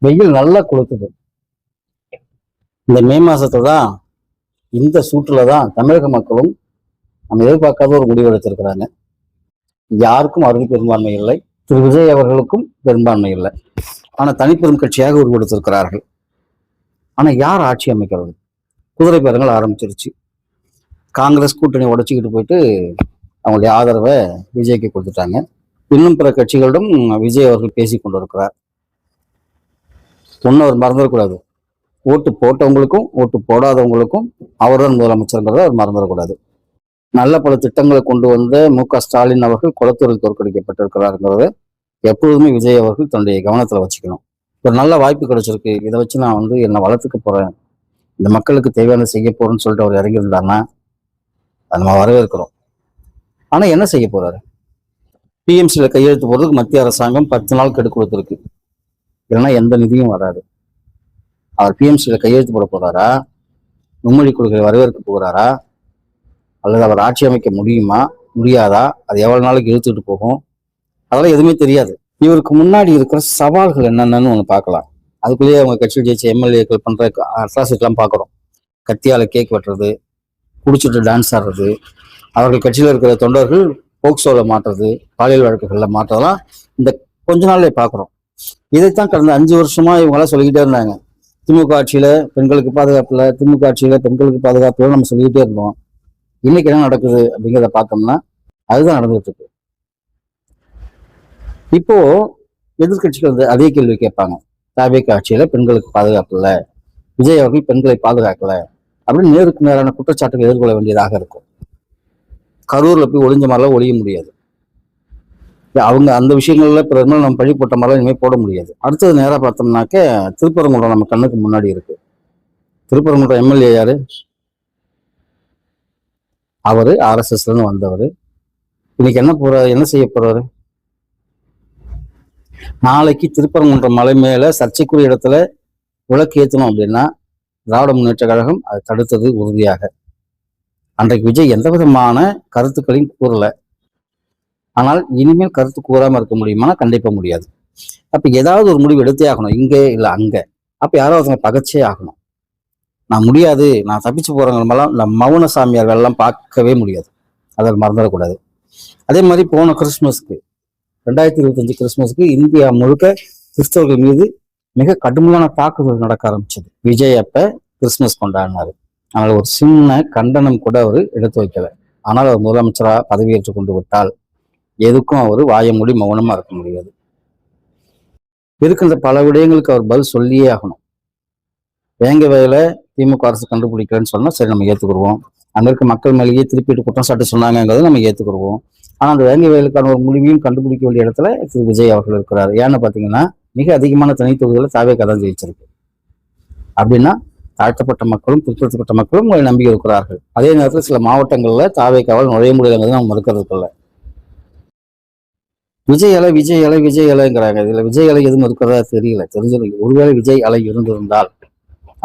வெயில் நல்லா கொளுத்துது. இந்த மே மாசத்துல தான், இந்த சூட்டுல தான் தமிழக மக்களும் நம்ம எதிர்பார்க்காத ஒரு முடிவு எடுத்திருக்கிறாங்க. யாருக்கும் அறுதி பெரும்பான்மை இல்லை, திரு விஜய் அவர்களுக்கும் பெரும்பான்மை இல்லை. ஆனா தனிப்பெரும் கட்சியாக உருவெடுத்திருக்கிறார்கள். ஆனா யார் ஆட்சி அமைக்கிறது? குதிரை பேரங்கள் ஆரம்பிச்சிருச்சு. காங்கிரஸ் கூட்டணி உடைச்சிக்கிட்டு போயிட்டு அவங்களுடைய ஆதரவை விஜய்க்கு கொடுத்துட்டாங்க. இன்னும் பிற கட்சிகளிடம் விஜய் அவர்கள் பேசி கொண்டிருக்கிறார். ஒன்னும் அவர் மறந்துடக்கூடாது. ஓட்டு போட்டவங்களுக்கும் ஓட்டு போடாதவங்களுக்கும் அவர் தான் முதலமைச்சருங்கிறத அவர் மறந்துடக்கூடாது. நல்ல பல திட்டங்களை கொண்டு வந்த மு.க.ஸ்டாலின் அவர்கள் குளத்தூரில் தோற்கடிக்கப்பட்டிருக்கிறாருங்கிறத எப்பொழுதுமே விஜய் அவர்கள் தன்னுடைய கவனத்துல வச்சுக்கணும். ஒரு நல்ல வாய்ப்பு கிடைச்சிருக்கு, இதை வச்சு நான் என்னை வளர்த்துக்க போறேன், இந்த மக்களுக்கு தேவையான செய்ய போறேன்னு சொல்லிட்டு அவர் இறங்கியிருந்தாருன்னா அதை நம்ம வரவேற்கிறோம். ஆனா என்ன செய்ய போறாரு? பிஎம்சியில கையெழுத்து போறதுக்கு மத்திய அரசாங்கம் 10 நாள் கெடு கொடுத்துருக்கு. இல்லைன்னா எந்த நிதியும் வராது. அவர் பிஎம்சியில கையெழுத்து போட போறாரா, மும்மொழி கொள்கையை வரவேற்க போகிறாரா, அல்லது அவர் ஆட்சி அமைக்க முடியுமா முடியாதா, அது எவ்வளவு நாளைக்கு இழுத்துட்டு போகும், அதெல்லாம் எதுவுமே தெரியாது. இவருக்கு முன்னாடி இருக்கிற சவால்கள் என்னென்னு ஒன்று பார்க்கலாம். அதுக்குள்ளேயே அவங்க கட்சியில் ஜெயிச்ச எம்எல்ஏக்கள் பண்ற அட்ராசிட்டிலாம் பார்க்குறோம். கத்தியால கேக் வெட்டுறது, குடிச்சிட்டு டான்ஸ் ஆடுறது, அவர்கள் கட்சியில் இருக்கிற தொண்டர்கள் போக்சோல மாட்டுறது, பாலியல் வழக்குகள்ல மாற்றதெல்லாம் இந்த கொஞ்ச நாள்ல பார்க்குறோம். இதைத்தான் கடந்த 5 வருஷமா இவங்கெல்லாம் சொல்லிக்கிட்டே இருந்தாங்க. திமுக ஆட்சியில பெண்களுக்கு பாதுகாப்பு இல்லை, திமுக ஆட்சியில பெண்களுக்கு பாதுகாப்பு நம்ம சொல்லிக்கிட்டே இருந்தோம். இன்னைக்கு என்ன நடக்குது அப்படிங்கிறத பார்த்தோம்னா அதுதான் நடந்துட்டு இருக்கு. இப்போ எதிர்கட்சிகள் அதே கேள்வி கேட்பாங்க. தாவேக ஆட்சியில பெண்களுக்கு பாதுகாப்பு இல்லை, விஜய் அவர்கள் பெண்களை பாதுகாக்கல அப்படின்னு நேருக்கு நேரான குற்றச்சாட்டுகள் எதிர்கொள்ள வேண்டியதாக இருக்கும். கரூர்ல போய் ஒளிஞ்ச மாதிரிலாம் ஒழிய முடியாது. அவங்க அந்த விஷயங்கள்ல பிறகு நம்ம பழி போட்ட மாதிரிலாம் இனிமேல் போட முடியாது. அடுத்தது நேராக பார்த்தோம்னாக்க திருப்பரங்குன்றம் நம்ம கண்ணுக்கு முன்னாடி இருக்கு. திருப்பரங்குன்றம் எம்எல்ஏ யாரு? அவரு ஆர்எஸ்எஸ்ல இருந்து வந்தவர். இன்னைக்கு என்ன செய்ய போறாரு? நாளைக்கு திருப்பரங்குன்றம் மலை மேல சர்ச்சைக்குரிய இடத்துல விளக்கு ஏற்றணும் அப்படின்னா திராவிட முன்னேற்ற கழகம் அதை தடுத்தது உறுதியாக. அன்றைக்கு விஜய் எந்த விதமான கருத்துக்களையும் கூறல. ஆனால் இனிமேல் கருத்து கூறாம இருக்க முடியுமா? கண்டிப்பா முடியாது. அப்ப ஏதாவது ஒரு முடிவு எடுத்தே ஆகணும், இங்கே இல்லை அங்க. அப்ப யாராவது பகச்சே ஆகணும். நான் முடியாது, நான் தப்பிச்சு போறவங்களெல்லாம் இந்த மௌன சாமியார்கள் எல்லாம் பார்க்கவே முடியாது. அதை மறந்துடக்கூடாது. அதே மாதிரி போன கிறிஸ்துமஸ்க்கு 2025 கிறிஸ்துமஸ்க்கு இந்தியா முழுக்க கிறிஸ்தவர்கள் மீது மிக கடுமையான தாக்குதல் நடக்க ஆரம்பிச்சது. விஜய் அப்ப கிறிஸ்துமஸ் கொண்டாடினாரு. ஆனால் ஒரு சின்ன கண்டனம் கூட அவர் எடுத்து வைக்கல. ஆனால் அவர் முதலமைச்சராக பதவியேற்று கொண்டு விட்டால் எதுக்கும் அவர் வாய மூடி மௌனமா இருக்க முடியாது. இருக்கின்ற பல விடயங்களுக்கு அவர் பதில் சொல்லியே ஆகணும். வேங்க வயல திமுக அரசு கண்டுபிடிக்கிறேன்னு சொன்னா சரி, நம்ம ஏத்துக்குருவோம். அங்க இருக்க மக்கள் மேலேயே திருப்பிட்டு குற்றம் சாட்டு சொன்னாங்கிறத நம்ம ஏத்துக்குருவோம். ஆனா அந்த வேங்க வயலுக்கான ஒரு முடிவையும் கண்டுபிடிக்க வேண்டிய இடத்துல திரு விஜய் அவர்கள் இருக்கிறார். ஏன்னு பாத்தீங்கன்னா மிக அதிகமான தனித்தொகுதிகளை தாவேகா தான் ஜெயிச்சிருக்கு. அப்படின்னா தாழ்த்தப்பட்ட மக்களும் பிற்படுத்தப்பட்ட மக்களும் நம்பி இருக்கிறார்கள். அதே நேரத்தில் சில மாவட்டங்கள்ல தாவேகாவால் நுழைய முடியலைங்கிறது நம்ம மறுக்கிறதுக்குள்ள. விஜய் அலை விஜய் அலை விஜய் அலைங்கிறாங்க. இதுல விஜய் அலை எதுவும் இருக்கிறதா தெரியல. தெரிஞ்சது ஒருவேளை விஜய் அலை இருந்திருந்தால்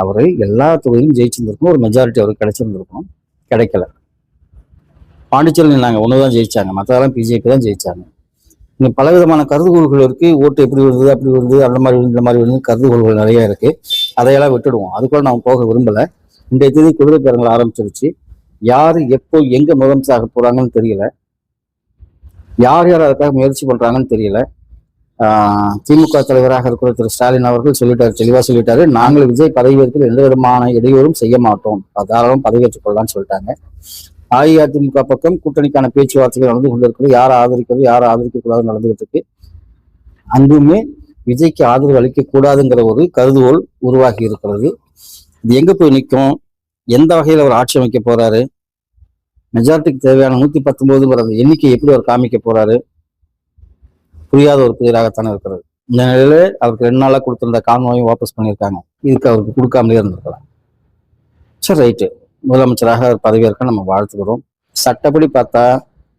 அவரு எல்லா தொகுதியும் ஜெயிச்சிருந்திருக்கணும், ஒரு மெஜாரிட்டி அவருக்கு கிடைச்சிருந்திருக்கணும். கிடைக்கல. பாண்டிச்சேரி நாங்க ஒண்ணுதான் ஜெயிச்சாங்க, மற்றதெல்லாம் பிஜேபி தான் ஜெயிச்சாங்க. இங்க பலவிதமான கருதுகோள்கள் இருக்கு. ஓட்டு எப்படி வருது, அப்படி வருது, அந்த மாதிரி இந்த மாதிரி வருது, கருதுகோள்கள் நிறைய இருக்கு. அதையெல்லாம் விட்டுடுவோம். அதுக்குள்ள நான் போக விரும்பல. இன்றைய தேதி குதிரை பேரங்கள் ஆரம்பிச்சிருச்சு. யாரு எப்போ எங்க முதலமைச்சராக போறாங்கன்னு தெரியல. யார் யார் அதுக்காக முயற்சி பண்றாங்கன்னு தெரியல. திமுக தலைவராக இருக்கிற திரு ஸ்டாலின் அவர்கள் சொல்லிட்டாரு, தெளிவா சொல்லிட்டாரு, நாங்கள் விஜய் பதவியேற்பில் எந்த விதமான இடையூறும் செய்ய மாட்டோம், தாராளம் பதவியேற்றுக் கொள்ளலாம்னு சொல்லிட்டாங்க. அஇஅதிமுக பக்கம் கூட்டணிக்கான பேச்சுவார்த்தைகள் நடந்து கொண்டிருக்கிறது. யாரை ஆதரிக்கிறது, யாரை ஆதரிக்க கூடாது நடந்துகிட்டு இருக்கு. அங்குமே விஜய்க்கு ஆதரவு அளிக்க கூடாதுங்கிற ஒரு கருதுகோள் உருவாகி இருக்கிறது. இது எங்க போய் நிற்கும்? எந்த வகையில் அவர் ஆட்சி அமைக்க போறாரு? மெஜாரிட்டிக்கு தேவையான 119 எண்ணிக்கை எப்படி அவர் காமிக்க போறாரு? புரியாத ஒரு புதிராகத்தானே இருக்கிறது. இந்த நிலையில அவருக்கு 2 நாளா கொடுத்திருந்த கான்வாயும் வாபஸ் பண்ணியிருக்காங்க. இதுக்கு அவருக்கு கொடுக்காமலே இருந்திருக்கலாம். சரி, ரைட்டு. முதலமைச்சராக அவர் பதவியேற்க நம்ம வாழ்த்துக்கிறோம். சட்டப்படி பார்த்தா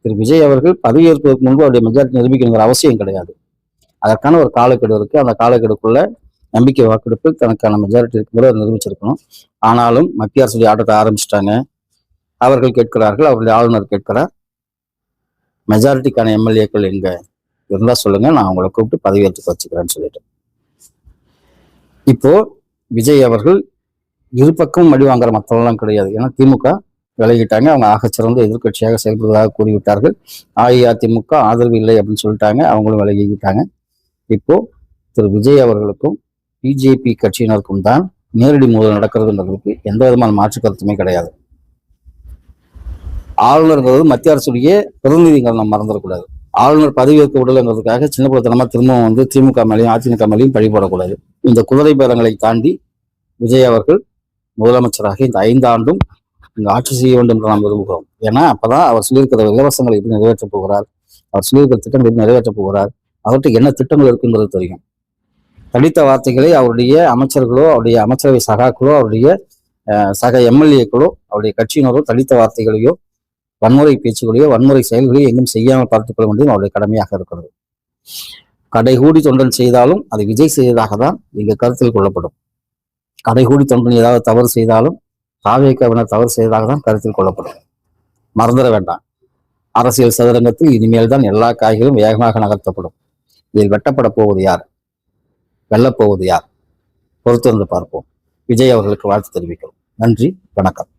திரு விஜய் அவர்கள் பதவியேற்பதற்கு முன்பு அவருடைய மெஜாரிட்டி நிரூபிக்கணுங்கிற அவசியம் கிடையாது. அதற்கான ஒரு காலக்கெடு இருக்கு. அந்த காலக்கெடுக்குள்ள நம்பிக்கை வாக்கெடுப்பு தனக்கான மெஜாரிட்டி இருக்கும்போது அவர் நிரூபிச்சிருக்கணும். ஆனாலும் மத்திய அரசுடைய ஆட்டத்தை ஆரம்பிச்சிட்டாங்க. அவர்கள் கேட்கிறார்கள், அவருடைய ஆளுநர் கேட்கிறார், மெஜாரிட்டிக்கான எம்எல்ஏக்கள் எங்க இருந்தா சொல்லுங்க, நான் அவங்களை கூப்பிட்டு பதவியேற்றுக்க வச்சுக்கிறேன்னு சொல்லிட்டு இப்போ விஜய் அவர்கள் இரு பக்கம் அடி வாங்குற மற்றவெல்லாம் கிடையாது. ஏன்னா திமுக விலகிட்டாங்க. அவங்க ஆகச்சிறந்த எதிர்கட்சியாக செயல்படுவதாக கூறிவிட்டார்கள். அஇஅதிமுக ஆதரவு இல்லை அப்படின்னு சொல்லிட்டாங்க. அவங்களும் விலகிக்கிட்டாங்க. இப்போ திரு விஜய் அவர்களுக்கும் பிஜேபி கட்சியினருக்கும் தான் நேரடி மோதல் நடக்கிறதுன்றதுக்கு எந்த விதமான மாற்று கருத்துமே கிடையாது. ஆளுநருங்கிறது மத்திய அரசுடைய பிரதிநிதிகள் நம்ம மறந்துடக்கூடாது. ஆளுநர் பதவி ஏற்க விடலைங்கிறதுக்காக சின்ன பிள்ளைத்தனமா திரும்பவும் திமுக மேலையும் அதிமுக மேலையும் பழி போடக்கூடாது. இந்த குதிரை பேரங்களை தாண்டி விஜய் அவர்கள் முதலமைச்சராக இந்த 5 ஆண்டும் இங்கு ஆட்சி செய்ய வேண்டும் என்று நாம் விரும்புகிறோம். ஏன்னா அப்பதான் அவர் சொல்லியிருக்கிற இலவசங்களை எப்படி நிறைவேற்றப் போகிறார், அவர் சொல்லியிருக்கிற திட்டங்களை எப்படி நிறைவேற்றப் போகிறார், அவர்கிட்ட என்ன திட்டங்கள் இருக்குங்கிறது தெரியும். தடித்த வார்த்தைகளை அவருடைய அமைச்சர்களோ, அவருடைய அமைச்சரவை சகாக்களோ, அவருடைய சக எம்எல்ஏக்களோ, அவருடைய கட்சியினரோ தடித்த வார்த்தைகளையோ, வன்முறை பேச்சுகளையோ, வன்முறை செயல்களையோ எங்கும் செய்யாமல் பார்த்துக் கொள்ள வேண்டியது அவருடைய கடமையாக இருக்கிறது. கடைகூடி தொண்டன் செய்தாலும் அது விஜய் செய்ததாக தான் இங்கு கருத்தில் கொள்ளப்படும். கடைகூடி தொண்டன் ஏதாவது தவறு செய்தாலும் தாவேக்காவினர் தவறு செய்ததாக தான் கருத்தில் கொள்ளப்படும். மறந்துட வேண்டாம். அரசியல் சதுரங்கத்தில் இனிமேல் தான் எல்லா காய்களும் வேகமாக நகர்த்தப்படும். இதில் வெட்டப்பட போவது யார், வெல்லப்போவது யார், பொறுத்திருந்து பார்ப்போம். விஜய் அவர்களுக்கு வாழ்த்து தெரிவிக்கிறோம். நன்றி, வணக்கம்.